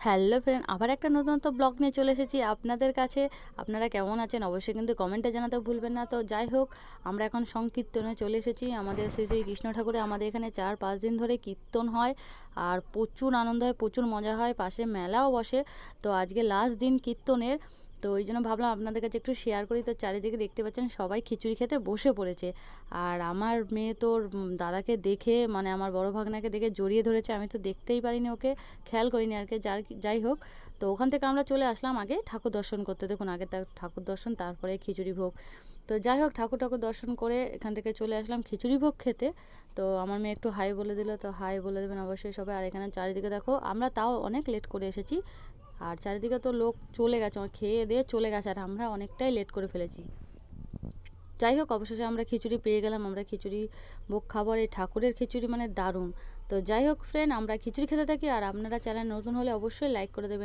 Hello friend, আবার একটা নতুন ব্লগ নিয়ে চলে এসেছি আপনাদের কাছে। আপনারা কেমন আছেন অবশ্যই কিন্তু কমেন্টে জানাতে ভুলবেন না। তো যাই হোক, আমরা এখন সংকীর্তনে চলে এসেছি। আমাদের শ্রী শ্রী কৃষ্ণ ঠাকুরে আমাদের এখানে 4-5 দিন ধরে কীর্তন হয়, আর প্রচুর আনন্দ হয়, প্রচুর মজা হয়, পাশে মেলাও বসে। তো আজকে লাস্ট দিন কীর্তনের, তো ওই জন্য ভাবলাম আপনাদের কাছে একটু শেয়ার করি। তো চারিদিকে দেখতে পাচ্ছেন সবাই খিচুড়ি খেতে বসে পড়েছে, আর আমার মেয়ে তোর দাদাকে দেখে, মানে আমার বড় ভাগনাকে দেখে জড়িয়ে ধরেছে। আমি তো দেখতেই পারিনি, ওকে খেয়াল করিনি আর কি। যাই হোক, তো ওখান থেকে আমরা চলে আসলাম আগে ঠাকুর দর্শন করতে। দেখুন, আগে ঠাকুর দর্শন, তারপরে খিচুড়ি ভোগ। তো যাই হোক, ঠাকুর দর্শন করে এখান থেকে চলে আসলাম খিচুড়ি ভোগ খেতে। তো আমার মেয়ে একটু হাই বলে দিল, তো হাই বলে দেবেন অবশ্যই সবাই। আর এখানে চারিদিকে দেখো, আমরা তাও অনেক লেট করে এসেছি, আর চারিদিকে তো লোক চলে গেছে, খেয়ে দিয়ে চলে গেছে, আর আমরা অনেকটাই লেট করে ফেলেছি। যাই হোক, অবশেষে আমরা খিচুড়ি পেয়ে গেলাম। আমরা খিচুড়ি ভোগ খাবার, এই ঠাকুরের খিচুড়ি মানে দারুণ। তো যাই হোক ফ্রেন্ড, আমরা খিচুড়ি খেতে থাকি, আর আপনারা চ্যানেল নতুন হলে অবশ্যই লাইক করে দেবেন।